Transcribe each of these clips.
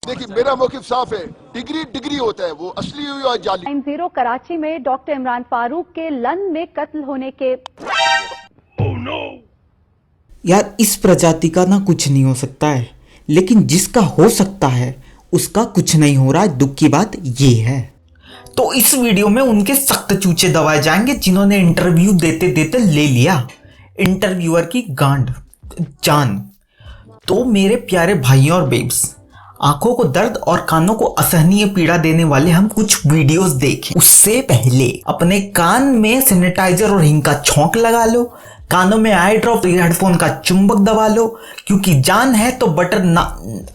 देखिए मेरा मौक़िफ़ साफ है, डिग्री डिग्री होता है, वो असली हुई और जाली। टाइम जीरो कराची में डॉक्टर इमरान फारूक के लन में कत्ल होने के यार इस प्रजाति का ना कुछ नहीं हो सकता है, लेकिन जिसका हो सकता है उसका कुछ नहीं हो रहा है। दुख की बात ये है। तो इस वीडियो में उनके सख्त चूचे दबाए जाएंगे जिन्होंने इंटरव्यू देते देते ले लिया इंटरव्यूअर की गांड जान। तो मेरे प्यारे भाइयों और बेब्स, आंखों को दर्द और कानों को असहनीय पीड़ा देने वाले हम कुछ वीडियोस देखें उससे पहले अपने कान में सैनिटाइजर और हिंग का छौंक लगा लो, कानों में आई ड्रॉप, हेडफोन का चुंबक दबा लो, क्योंकि जान है तो बटर ना।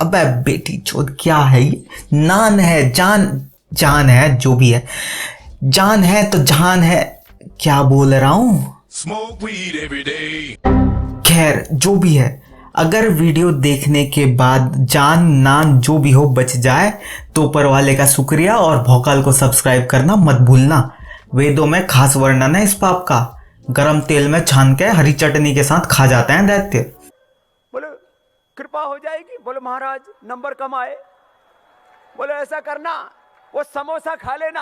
अबे बेटी चोद क्या है ये? नान है, जान है, जो भी है, जान है तो जान है। क्या बोल रहा हूं? खैर जो भी है, अगर वीडियो देखने के बाद जान नान जो भी हो बच जाए तो ऊपर वाले का शुक्रिया और भोकाल को सब्सक्राइब करना मत भूलना। वेदों में खास वर्णन है इस पाप का। गरम तेल में छान के हरी चटनी के साथ खा जाते हैं दैत्य। बोले कृपा हो जाएगी, बोले महाराज नंबर कम आए, बोले ऐसा करना वो समोसा खा लेना।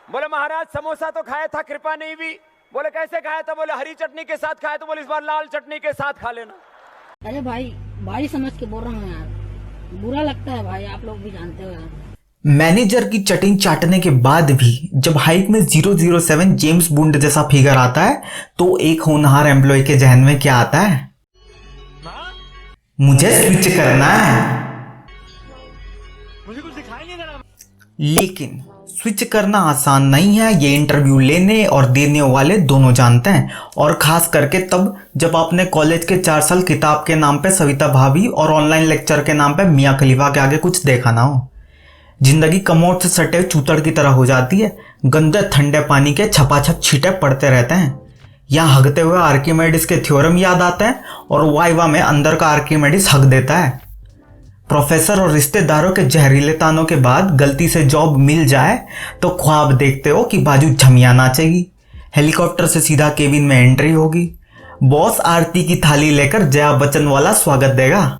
बोले महाराज समोसा तो खाया था, कृपा नहीं हुई। बोले कैसे खाया था? बोले हरी चटनी के साथ खाया। तो बोले इस बार लाल चटनी के साथ खा लेना। अरे भाई समझ के बोल रहा हूँ यार, बुरा लगता है भाई, आप लोग भी जानते हो यार। मैनेजर की चटिंग चाटने के बाद भी जब हाइक में 007 जेम्स बॉन्ड जैसा फिगर आता है तो एक होनहार एम्प्लॉय के जहन में क्या आता है? मुझे स्विच करना है। मुझे कुछ सिखाई नहीं देना। लेकिन स्विच करना आसान नहीं है, ये इंटरव्यू लेने और देने वाले दोनों जानते हैं। और खास करके तब जब आपने कॉलेज के 4 साल किताब के नाम पे सविता भाभी और ऑनलाइन लेक्चर के नाम पे मियाँ खलीफा के आगे कुछ देखा ना हो। जिंदगी कमोड से सटे चूतड़ की तरह हो जाती है। गंदे ठंडे पानी के छपाछप छींटे पड़ते रहते हैं। यहाँ हगते हुए आर्किमेडिस के थ्योरम याद आते हैं और वाइवा में अंदर का आर्किमेडिस हक देता है। प्रोफेसर और रिश्तेदारों के जहरीले तानों के बाद गलती से जॉब मिल जाए तो ख्वाब देखते हो कि बाजू झमिया नाचेगी, हेलीकॉप्टर से सीधा केबिन में एंट्री होगी, बॉस आरती की थाली लेकर जया बच्चन वाला स्वागत देगा।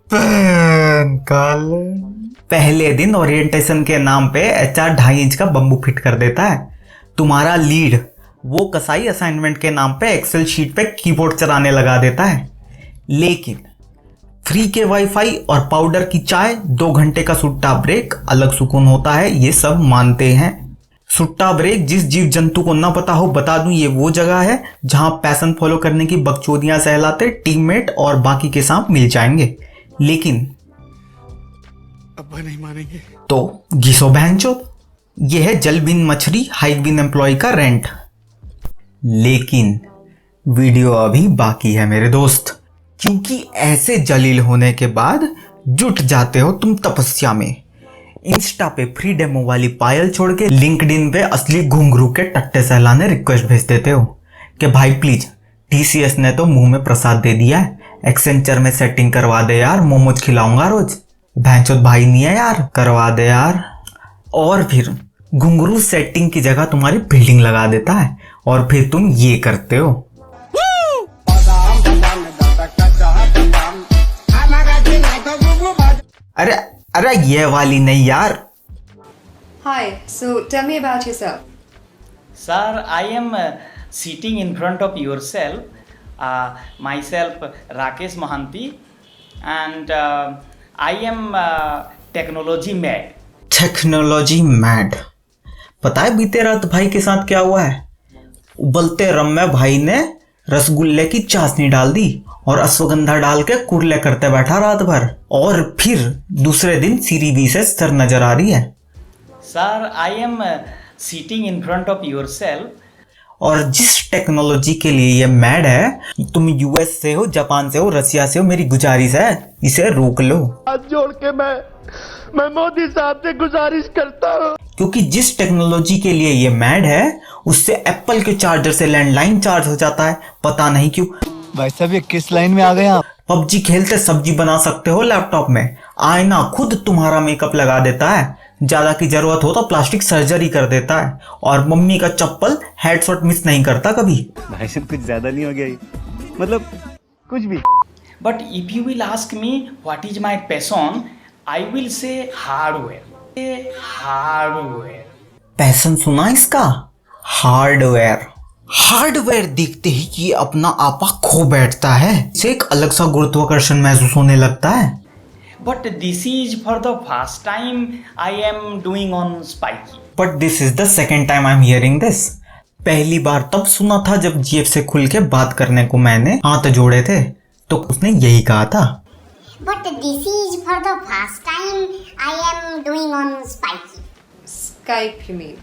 पहले दिन ओरिएंटेशन के नाम पे HR 2.5 इंच का बम्बू फिट कर देता है। तुम्हारा लीड वो कसाई असाइनमेंट के नाम पे एक्सेल शीट पे कीबोर्ड चलाने लगा देता है। लेकिन फ्री के वाईफाई और पाउडर की चाय, 2 घंटे का सुट्टा ब्रेक अलग सुकून होता है, ये सब मानते हैं। सुट्टा ब्रेक जिस जीव जंतु को ना पता हो बता दूं, ये वो जगह है जहां पैशन फॉलो करने की बकचोदियां सहलाते टीममेट और बाकी के सांप मिल जाएंगे। लेकिन अब्बा नहीं मानेंगे तो घिसो बहनचोद, ये है जल बिन मछली हाइक बिन एम्प्लॉय का रेंट। लेकिन वीडियो अभी बाकी है मेरे दोस्त, क्योंकि ऐसे जलील होने के बाद जुट जाते हो तुम तपस्या में। इंस्टा पे फ्री डेमो वाली पायल छोड़ के लिंक्डइन पे असली घुंघरू के टट्टे सहलाने रिक्वेस्ट भेज देते हो कि भाई प्लीज TCS ने तो मुंह में प्रसाद दे दिया है, एक्सेंचर में सेटिंग करवा दे यार, मोमोज खिलाऊंगा रोज। भैंचोद भाई नहीं है यार, करवा दे यार। और फिर घुंघरू सेटिंग की जगह तुम्हारी बिल्डिंग लगा देता है और फिर तुम ये करते हो। अरे ये वाली नहीं यार। Hi, so tell me about yourself. Sir, I am sitting in front of yourself, myself Rakesh Mohanty, and I am technology mad. Technology mad. पता है बीते रात भाई के साथ क्या हुआ है? उबलते रम में भाई ने रसगुल्ले की चाशनी डाल दी और अश्वगंधा डाल के कुरले करते बैठा रात भर। और फिर दूसरे दिन सीरीबी से सर नजर आ रही है। Sir, I am sitting in front of yourself. और जिस टेक्नोलॉजी के लिए ये मैड है, तुम US से हो, जापान से हो, रसिया से हो, मेरी गुजारिश है इसे रोक लो। हाथ जोड़ के मैं मोदी साहब से गुजारिश करता हूँ, क्योंकि जिस टेक्नोलॉजी के लिए ये मैड है उससे एप्पल के चार्जर से लैंडलाइन चार्ज हो जाता है, पता नहीं क्यों। भाई साहब ये किस लाइन में आ गए आप? PUBG खेलते सब्जी बना सकते हो लैपटॉप में। आईना खुद तुम्हारा मेकअप लगा देता है, ज्यादा की जरूरत हो तो प्लास्टिक सर्जरी कर देता है, और मम्मी का चप्पल हेडशॉट मिस नहीं करता कभी। भाई साहब कुछ ज्यादा नहीं हो गया ये? मतलब कुछ भी। But if you will ask me what is my passion, I will say hardware. Hardware. Passion सुना इसका? हार्डवेयर। हार्डवेयर देखते ही ये अपना आपा खो बैठता है, इसे एक अलग सा गुरुत्वाकर्षण महसूस होने लगता है। But this is for the first time I am doing on Spikey. But this is the second time I'm hearing this. पहली बार तब सुना था जब जेब से खुल के बात करने को मैंने हाथ जोड़े थे, तो उसने यही कहा था। But this is for the first time I am doing on Spikey. Skype, you mean?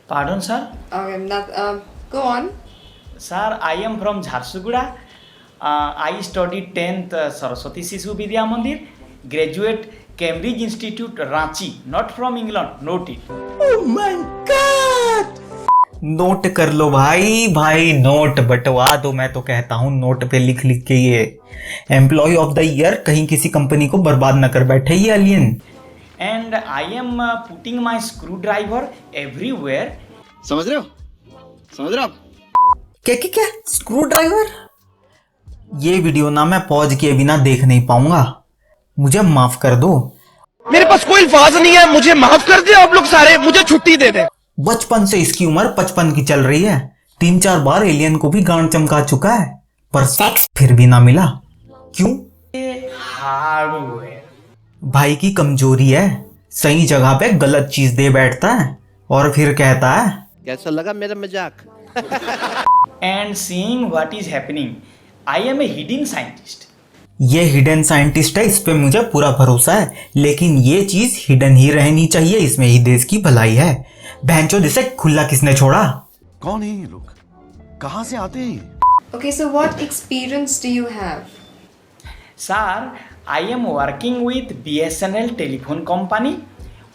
Pardon, sir? Okay, go on. Sir, I am from Jharsuguda. I studied 10th Saraswati Sishu Vidya Mandir. Graduate Cambridge Institute, Ranchi. Not from England. Note it. Oh my God! Note कर लो भाई note बंटवा दो। मैं तो कहता हूँ note पे लिख लिख के ये एम्प्लॉय ऑफ द ईयर कहीं किसी कंपनी को बर्बाद न कर बैठे ये alien. And I am putting my screwdriver everywhere. समझ रहे हो? क्या स्क्रू ड्राइवर? ये वीडियो ना मैं पॉज किए बिना देख नहीं पाऊंगा, मुझे माफ कर दो। मेरे पास कोई अल्फाज नहीं है, मुझे माफ कर दे आप लोग सारे, मुझे छुट्टी दे दे। बचपन से इसकी उम्र 55 की चल रही है, 3-4 बार एलियन को भी गांड चमका चुका है, पर सेक्स फिर भी ना मिला। क्यों? Hardware. भाई की कमजोरी है, सही जगह पे गलत चीज दे बैठता है और फिर कहता है कैसा लगा मेरा मजाक? And seeing what is happening, I am a hidden scientist. ये हिडन साइंटिस्ट है, इस पे मुझे पूरा भरोसा है, लेकिन ये चीज हिडन ही रहनी चाहिए, इसमें ही देश की भलाई है। भैंचोद इसे खुला किसने छोड़ा? कौन है ये लोग? कहाँ से आते हैं? Okay, so what experience do you have? Sir, I am working with BSNL telephone company.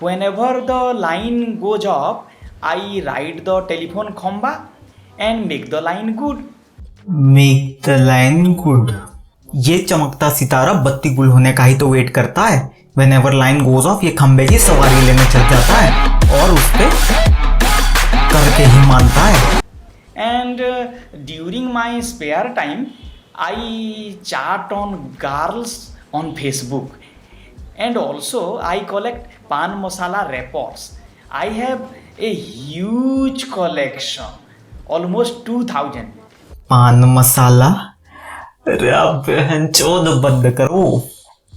Whenever the line goes off, I ride the telephone khamba and make the line good. Make the line good. ये चमकता सितारा बत्ती गुल होने का ही तो wait करता है। Whenever line goes off ये खंबे की सवारी लेने चल जाता है और उस पे करके ही मानता है। And during my spare time, I chat on girls on Facebook. And also I collect pan masala wrappers. I have a huge collection, almost 2000. पान मसाला? अरे बहनचोद बंद करो।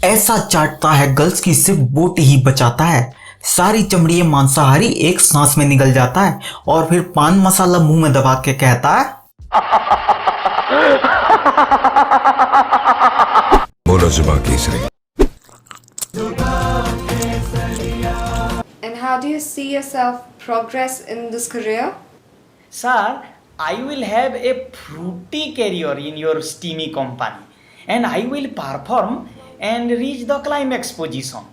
ऐसा चाटता है गर्ल्स की सिर्फ बोटी ही बचाता है, सारी चमड़ी मांसाहारी एक सांस में निकल जाता है और फिर पान मसाला मुंह में दबा के कहता है बोलो जुबान Kesari. And how do you see yourself progress in this career? Sir, I will have a fruity career in your steamy company and I will perform and reach the climax position.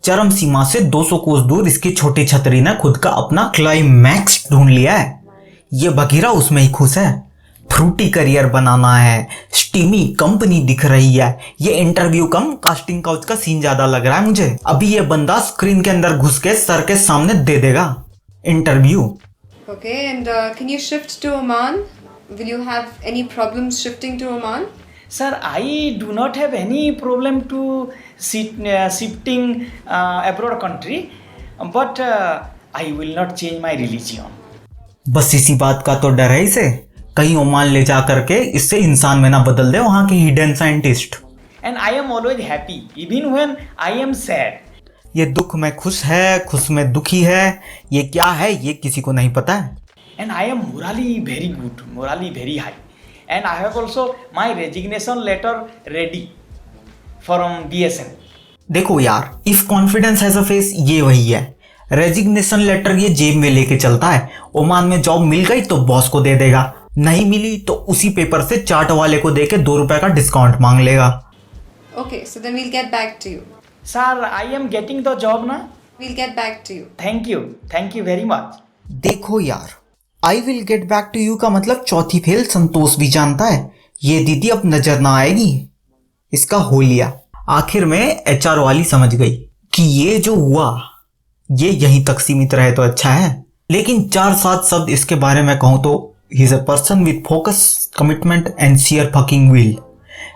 चरम सीमा से 200 कोस दूर इसकी छोटी छतरी ने खुद का अपना क्लाइमैक्स ढूंढ लिया है। ये बघीरा उसमें ही खुश है। फ्रूटी करियर बनाना है, स्टीमी कंपनी दिख रही है, ये इंटरव्यू कम कास्टिंग काउच का सीन ज्यादा लग रहा है मुझे। अभी ये बंदा स्क्रीन के अंदर घुस के सर के सामने दे देगा interview. Okay, and can you shift to Oman? Will you have any problems shifting to Oman? Sir, I do not have any problem to shifting abroad country, but I will not change my religion. बस इसी बात का तो डर है इसे, कहीं Oman ले जा करके इससे इंसान में ना बदल दे वहां के hidden scientist. And I am always happy, even when I am sad. ये दुख में खुश है, खुश में दुखी है, ये क्या है ये किसी को नहीं पता है। And I am morally very good, morally very high. And I have also my resignation letter ready from BSN. देखो यार, if confidence has a face ये वही है। रेजिग्नेशन लेटर ये जेब में लेके चलता है। ओमान में जॉब मिल गई तो बॉस को दे देगा, नहीं मिली तो उसी पेपर से चाट वाले को देके 2 रुपए का डिस्काउंट मांग लेगा। Okay, so then we'll get back to you. Sir, I am getting the job now. We'll get back to you. Thank you very much. देखो यार, I will get back to you का मतलब चौथी fail संतोष भी जानता है। ये दीदी अब नजर ना आएगी, इसका हो लिया। आखिर में एचआर वाली समझ गई कि ये जो हुआ ये यहीं तक सीमित रहे तो अच्छा है, लेकिन 4-7 शब्द इसके बारे में कहूं तो he is a person with focus, commitment and share fucking will.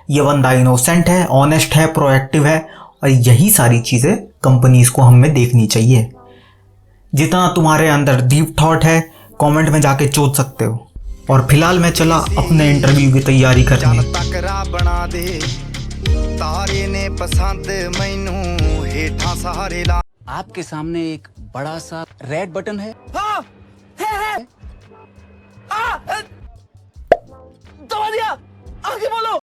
ये बंदा इनोसेंट है, ऑनेस्ट है, प्रोएक्टिव है, और यही सारी चीज़ें कंपनीज को हमें देखनी चाहिए। जितना तुम्हारे अंदर डीप थॉट है कमेंट में जाके चोद सकते हो। और फिलहाल मैं चला अपने इंटरव्यू की तैयारी करने। बना दे तारे ने पसंद मैनू हेठा सहारे ला। आपके सामने एक बड़ा सा रेड बटन है। हाँ, है। दबा दिया, आगे बोलो।